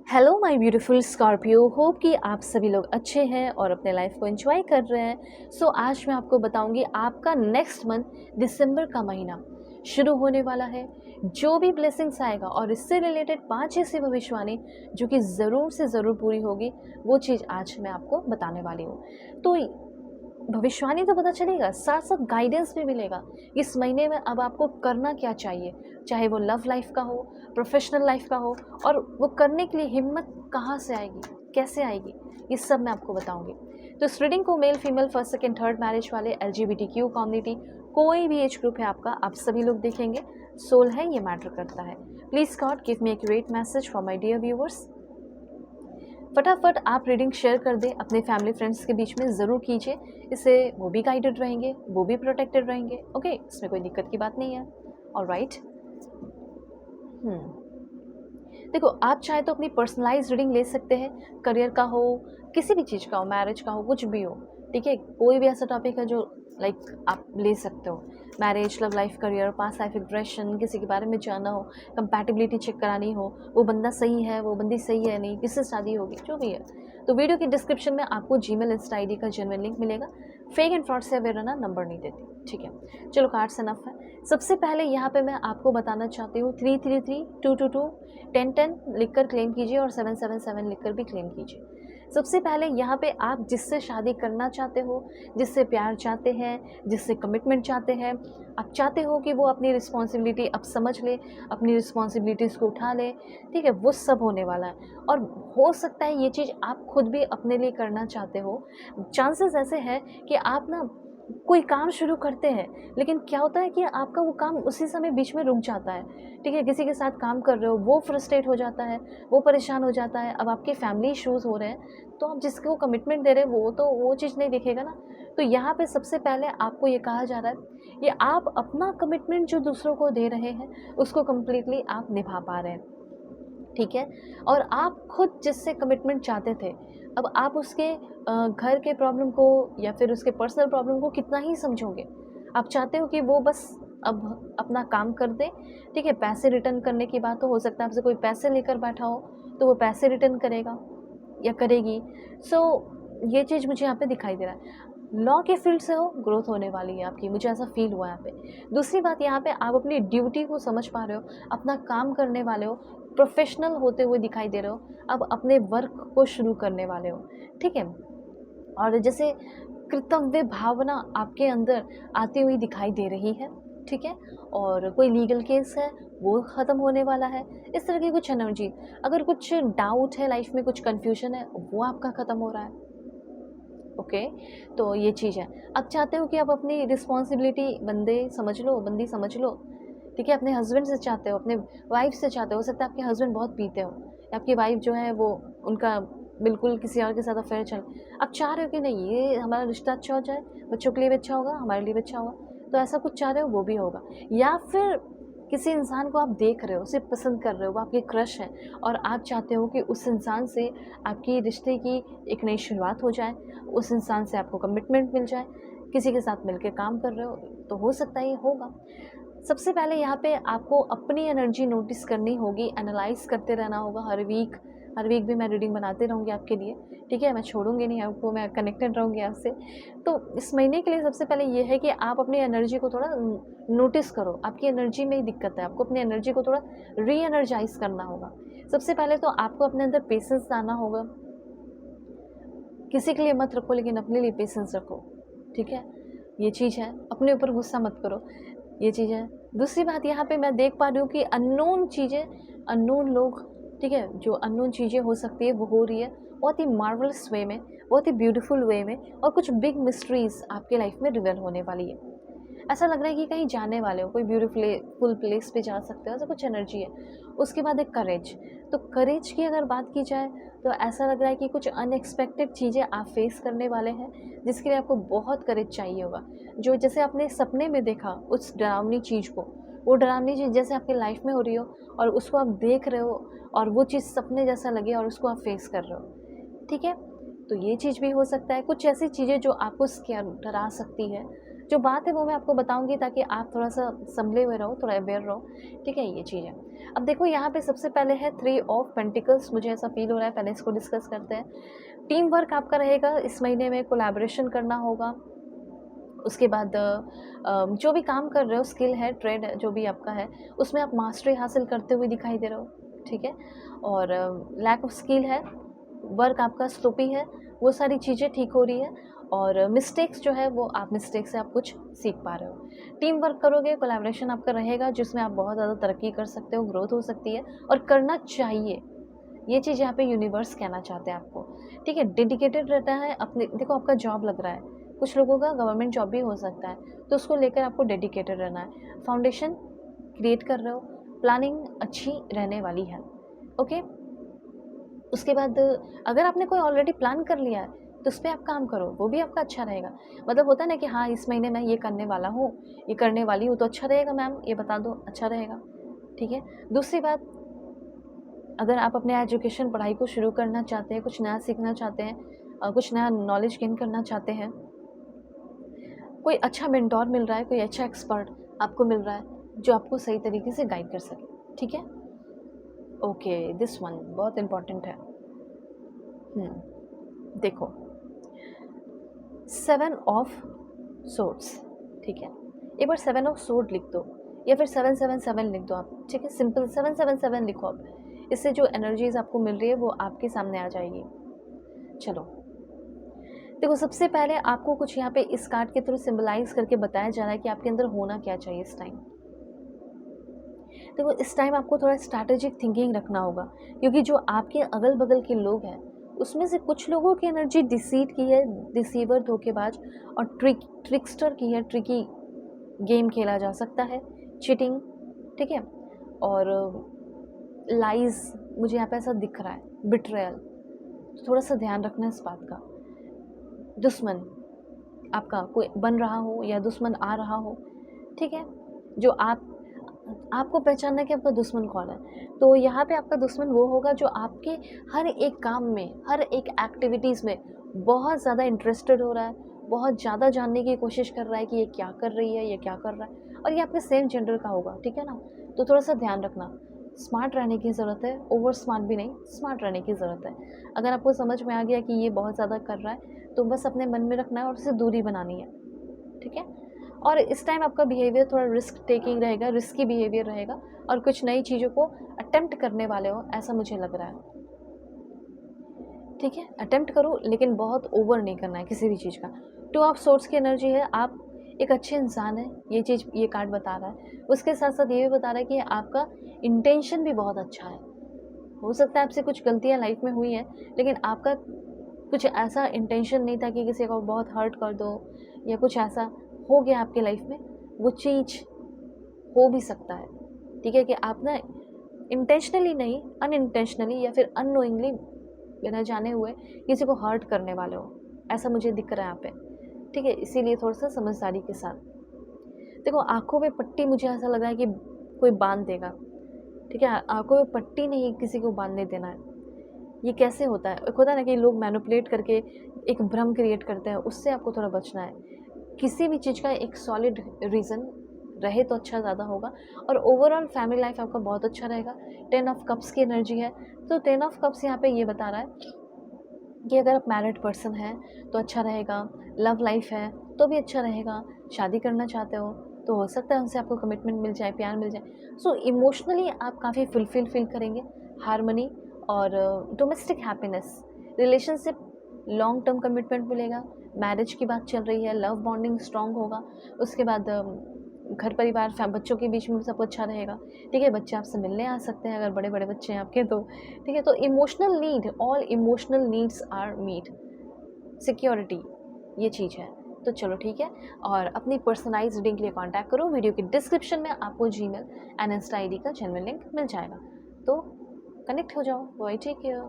Hello my beautiful Scorpio, hope कि आप सभी लोग अच्छे हैं और अपने लाइफ को एंजॉय कर रहे हैं। आज मैं आपको बताऊंगी आपका नेक्स्ट मंथ दिसंबर का महीना शुरू होने वाला है, जो भी ब्लेसिंग्स आएगा और इससे रिलेटेड 5 ऐसी भविष्यवाणी जो कि ज़रूर से ज़रूर पूरी होगी, वो चीज़ आज मैं आपको बताने वाली हूँ। तो भविष्यवाणी तो पता चलेगा, साथ साथ गाइडेंस भी मिलेगा इस महीने में अब आपको करना क्या चाहिए, चाहे वो लव लाइफ का हो, प्रोफेशनल लाइफ का हो, और वो करने के लिए हिम्मत कहाँ से आएगी, कैसे आएगी, ये सब मैं आपको बताऊंगी। तो इस रीडिंग को male female first second third marriage वाले, LGBTQ कम्युनिटी, कोई भी एज ग्रुप है आपका, आप सभी लोग देखेंगे। सोल है, ये मैटर करता है। Please God give me accurate message for my dear viewers. फटाफट आप रीडिंग शेयर कर दें अपने फैमिली फ्रेंड्स के बीच में, ज़रूर कीजिए। इससे वो भी गाइडेड रहेंगे, वो भी प्रोटेक्टेड रहेंगे। ओके, इसमें कोई दिक्कत की बात नहीं है। ऑलराइट। देखो, आप चाहे तो अपनी पर्सनलाइज रीडिंग ले सकते हैं, करियर का हो, किसी भी चीज़ का हो, मैरिज का हो, कुछ भी हो। ठीक है, कोई भी ऐसा टॉपिक है जो आप ले सकते हो। Marriage, love life, career, past life regression, किसी के बारे में जानना हो, कंपैटिबिलिटी चेक करानी हो, वो बंदा सही है, वो बंदी सही है नहीं, किससे शादी होगी, जो भी है। तो वीडियो की डिस्क्रिप्शन में आपको जीमेल इंस्टा आईडी का जेन्युइन लिंक मिलेगा। फेक एंड फ्रॉड से अवेयर रहना, नंबर नहीं देती। ठीक है, चलो, कार्ड्स एनफ है। सबसे पहले यहाँ पे मैं आपको बताना चाहती हूँ 333 222 1010 लिखकर क्लेम कीजिए और 777 लिखकर भी क्लेम कीजिए। सबसे पहले यहाँ पे आप जिससे शादी करना चाहते हो, जिससे प्यार चाहते हैं, जिससे कमिटमेंट चाहते हैं, आप चाहते हो कि वो अपनी रिस्पॉन्सिबिलिटी अब समझ ले, अपनी रिस्पॉन्सिबिलिटीज़ को उठा ले। ठीक है, वो सब होने वाला है। और हो सकता है ये चीज़ आप खुद भी अपने लिए करना चाहते हो। चांसेस ऐसे हैं कि आप ना कोई काम शुरू करते हैं, लेकिन क्या होता है कि आपका वो काम उसी समय बीच में रुक जाता है। ठीक है, किसी के साथ काम कर रहे हो, वो फ्रस्ट्रेट हो जाता है, वो परेशान हो जाता है। अब आपके फैमिली इश्यूज़ हो रहे हैं, तो आप जिसको कमिटमेंट दे रहे हैं वो तो वो चीज़ नहीं दिखेगा ना। तो यहाँ पे सबसे पहले आपको ये कहा जा रहा है कि आप अपना कमिटमेंट जो दूसरों को दे रहे हैं, उसको कम्प्लीटली आप निभा पा रहे हैं। ठीक है, और आप खुद जिससे कमिटमेंट चाहते थे, अब आप उसके घर के प्रॉब्लम को या फिर उसके पर्सनल प्रॉब्लम को कितना ही समझोगे। आप चाहते हो कि वो बस अब अपना काम कर दे। ठीक है, पैसे रिटर्न करने की बात, तो हो सकता है आपसे कोई पैसे लेकर बैठा हो, तो वो पैसे रिटर्न करेगा या करेगी। ये चीज़ मुझे यहाँ पे दिखाई दे रहा है। लॉ के फील्ड से हो, ग्रोथ होने वाली है आपकी, मुझे ऐसा फील हुआ यहाँ पे। दूसरी बात, यहाँ पे आप अपनी ड्यूटी को समझ पा रहे हो, अपना काम करने वाले हो, प्रोफेशनल होते हुए दिखाई दे रहे हो, अब अपने वर्क को शुरू करने वाले हो। ठीक है, और जैसे कर्तव्य भावना आपके अंदर आती हुई दिखाई दे रही है। ठीक है, और कोई लीगल केस है वो ख़त्म होने वाला है। इस तरह की कुछ एनर्जी, अगर कुछ डाउट है लाइफ में, कुछ कन्फ्यूजन है, वो आपका ख़त्म हो रहा है। ओके, तो ये चीज़ है। आप चाहते हो कि आप अपनी रिस्पॉन्सिबिलिटी बंदे समझ लो, बंदी समझ लो। ठीक है, अपने हस्बैंड से चाहते हो, अपने वाइफ से चाहते हो सकता है आपके हस्बैंड बहुत पीते हो, या आपकी वाइफ जो है वो, उनका बिल्कुल किसी और के साथ अफेयर चल। आप चाह रहे हो कि नहीं, ये हमारा रिश्ता अच्छा हो जाए, बच्चों के लिए भी अच्छा होगा, हमारे लिए भी अच्छा होगा, तो ऐसा कुछ चाह रहे हो, वो भी होगा। या फिर किसी इंसान को आप देख रहे हो, उसे पसंद कर रहे हो, वो आपके क्रश है, और आप चाहते हो कि उस इंसान से आपकी रिश्ते की एक नई शुरुआत हो जाए, उस इंसान से आपको कमिटमेंट मिल जाए, किसी के साथ मिलकर काम कर रहे हो, तो हो सकता है ये होगा। सबसे पहले यहाँ पे आपको अपनी एनर्जी नोटिस करनी होगी, एनालाइज करते रहना होगा हर वीक भी मैं रीडिंग बनाते रहूँगी आपके लिए। ठीक है, मैं छोड़ूंगी नहीं आपको, मैं कनेक्टेड रहूँगी आपसे। तो इस महीने के लिए सबसे पहले ये है कि आप अपनी एनर्जी को थोड़ा नोटिस करो। आपकी एनर्जी में ही दिक्कत है, आपको अपनी एनर्जी को थोड़ा री एनर्जाइज करना होगा। सबसे पहले तो आपको अपने अंदर पेशेंस लाना होगा। किसी के लिए मत रखो, लेकिन अपने लिए पेशेंस रखो। ठीक है, ये चीज़ है। अपने ऊपर गुस्सा मत करो, ये चीज़ है। दूसरी बात, यहाँ पे मैं देख पा रही हूँ कि अननोन चीज़ें, अननोन लोग, ठीक है, जो अननोन चीज़ें हो सकती है वो हो रही है, बहुत ही मार्वलस वे में, बहुत ही ब्यूटीफुल वे में, और कुछ बिग मिस्ट्रीज आपके लाइफ में रिवेल होने वाली है। ऐसा लग रहा है कि कहीं जाने वाले हो, कोई ब्यूटीफुल प्लेस पे जा सकते हो, ऐसा कुछ एनर्जी है। उसके बाद एक करेज, तो करेज की अगर बात की जाए तो ऐसा लग रहा है कि कुछ अनएक्सपेक्टेड चीज़ें आप फेस करने वाले हैं, जिसके लिए आपको बहुत करेज चाहिए होगा। जो जैसे आपने सपने में देखा उस डरावनी चीज़ को, वो डरावनी चीज़ जैसे आपकी लाइफ में हो रही हो, और उसको आप देख रहे हो, और वो चीज़ सपने जैसा लगे, और उसको आप फेस कर रहे हो। ठीक है, तो ये चीज़ भी हो सकता है। कुछ ऐसी चीज़ें जो आपको डरा सकती है, जो बात है वो मैं आपको बताऊँगी ताकि आप थोड़ा-सा संभले हुए रहो, थोड़ा अवेयर रहो, ठीक है? ये चीज़ है। अब देखो यहाँ पे सबसे पहले है 3 ऑफ पेंटिकल्स, मुझे ऐसा फ़ील हो रहा है, पहले इसको डिस्कस करते हैं। टीम वर्क आपका रहेगा इस महीने में, कोलैबोरेशन करना होगा। उसके बाद जो भी काम कर रहे हो, स्किल है, ट्रेड है, जो भी आपका है, उसमें आप मास्टरी हासिल करते हुए दिखाई दे रहे हो, ठीक है? और लैक ऑफ स्किल है, वर्क आपका स्लोपी है, वो सारी चीज़ें ठीक हो रही है और मिस्टेक्स जो है वो आप मिस्टेक से आप कुछ सीख पा रहे हो। टीम वर्क करोगे, कोलैबोरेशन आपका रहेगा जिसमें आप बहुत ज़्यादा तरक्की कर सकते हो, ग्रोथ हो सकती है और करना चाहिए। ये चीज़ यहाँ पे यूनिवर्स कहना चाहते हैं आपको, ठीक है? डेडिकेटेड रहता है अपने, देखो आपका जॉब लग रहा है, कुछ लोगों का गवर्नमेंट जॉब भी हो सकता है, तो उसको लेकर आपको डेडिकेटेड रहना है। फाउंडेशन क्रिएट कर रहे हो, प्लानिंग अच्छी रहने वाली है, ओके? उसके बाद अगर आपने कोई ऑलरेडी प्लान कर लिया है तो उस पे आप काम करो, वो भी आपका अच्छा रहेगा। मतलब होता है ना कि हाँ, इस महीने मैं ये करने वाला हूँ, ये करने वाली हूँ, तो अच्छा रहेगा मैम, ये बता दो, अच्छा रहेगा, ठीक है? दूसरी बात, अगर आप अपने एजुकेशन पढ़ाई को शुरू करना चाहते हैं, कुछ नया सीखना चाहते हैं, कुछ नया नॉलेज गेन करना चाहते हैं, कोई अच्छा मेंटोर मिल रहा है, कोई अच्छा एक्सपर्ट आपको मिल रहा है जो आपको सही तरीके से गाइड कर सके, ठीक है? ओके, दिस वन बहुत इम्पोर्टेंट है। देखो, 7 ऑफ सोर्ड्स, ठीक है? एक बार 7 ऑफ सोर्ड लिख दो या फिर 777 लिख दो आप, ठीक है? सिंपल 777 लिखो आप, इससे जो एनर्जीज आपको मिल रही है वो आपके सामने आ जाएगी। चलो, देखो सबसे पहले आपको कुछ यहाँ पे इस कार्ड के थ्रू सिंबलाइज करके बताया जा रहा है कि आपके अंदर होना क्या चाहिए इस टाइम। देखो इस टाइम आपको थोड़ा स्ट्रैटेजिक थिंकिंग रखना होगा, क्योंकि जो आपके अगल बगल के लोग हैं उसमें से कुछ लोगों की एनर्जी डिसीट की है, डिसीवर, धोखेबाज और ट्रिकस्टर की है, ट्रिकी गेम खेला जा सकता है, चीटिंग, ठीक है? और लाइज मुझे यहाँ पे ऐसा दिख रहा है, बिट्रेयल, तो थोड़ा सा ध्यान रखना इस बात का। दुश्मन आपका कोई बन रहा हो या दुश्मन आ रहा हो, ठीक है? जो आपको पहचानना है कि आपका दुश्मन कौन है। तो यहाँ पे आपका दुश्मन वो होगा जो आपके हर एक काम में, हर एक एक्टिविटीज़ में बहुत ज़्यादा इंटरेस्टेड हो रहा है, बहुत ज़्यादा जानने की कोशिश कर रहा है कि ये क्या कर रही है, ये क्या कर रहा है, और ये आपके सेम जेंडर का होगा, ठीक है ना? तो थोड़ा सा ध्यान रखना, स्मार्ट रहने की ज़रूरत है, ओवर स्मार्ट भी नहीं, स्मार्ट रहने की ज़रूरत है। अगर आपको समझ में आ गया कि ये बहुत ज़्यादा कर रहा है तो बस अपने मन में रखना है और उससे दूरी बनानी है, ठीक है? और इस टाइम आपका बिहेवियर थोड़ा रिस्क टेकिंग रहेगा, रिस्की बिहेवियर रहेगा और कुछ नई चीज़ों को अटेम्प्ट करने वाले हो, ऐसा मुझे लग रहा है, ठीक है? अटेम्प्ट करो लेकिन बहुत ओवर नहीं करना है किसी भी चीज़ का। 2 ऑफ सोर्ड्स की एनर्जी है, आप एक अच्छे इंसान हैं, ये चीज़ ये कार्ड बता रहा है। उसके साथ साथ ये भी बता रहा है कि आपका इंटेंशन भी बहुत अच्छा है। हो सकता है आपसे कुछ गलतियाँ लाइफ में हुई हैं, लेकिन आपका कुछ ऐसा इंटेंशन नहीं था कि किसी को बहुत हर्ट कर दो या कुछ ऐसा हो गया आपके लाइफ में, वो चीज़ हो भी सकता है, ठीक है? कि आप ना इंटेंशनली नहीं, अनइंटेंशनली या फिर अननोइंगली, बिना जाने हुए किसी को हर्ट करने वाले हो, ऐसा मुझे दिख रहा है यहाँ पे, ठीक है? इसीलिए थोड़ा सा समझदारी के साथ। देखो आँखों पे पट्टी, मुझे ऐसा लग रहा है कि कोई बांध देगा, ठीक है? आँखों पे पट्टी नहीं किसी को बांधने देना है। ये कैसे होता है? एक होता है ना कि लोग मैनिपुलेट करके एक भ्रम क्रिएट करते हैं, उससे आपको थोड़ा बचना है। किसी भी चीज़ का एक सॉलिड रीज़न रहे तो अच्छा ज़्यादा होगा और ओवरऑल फैमिली लाइफ आपका बहुत अच्छा रहेगा। 10 ऑफ कप्स की एनर्जी है, तो 10 ऑफ कप्स यहाँ पे ये बता रहा है कि अगर आप मैरिड पर्सन हैं तो अच्छा रहेगा, लव लाइफ है तो भी अच्छा रहेगा, शादी करना चाहते हो तो हो सकता है उनसे आपको कमिटमेंट मिल जाए, प्यार मिल जाए। सो इमोशनली आप काफ़ी फुलफिल फील करेंगे, हार्मनी और domestic happiness, relationship, long term commitment मिलेगा, मैरिज की बात चल रही है, लव बॉन्डिंग स्ट्रॉन्ग होगा। उसके बाद घर परिवार बच्चों के बीच में भी सब अच्छा रहेगा, ठीक है? बच्चे आपसे मिलने आ सकते हैं अगर बड़े बड़े बच्चे हैं आपके तो, ठीक है? तो emotional need, all emotional needs are meet, security, ये चीज़ है। तो चलो ठीक है, और अपनी पर्सनलाइज्ड रीडिंग के लिए कांटेक्ट करो, वीडियो के डिस्क्रिप्शन में आपको जीमेल एंड इंस्टा आईडी का जेन्युइन लिंक मिल जाएगा, तो कनेक्ट हो जाओ। Bye, take care.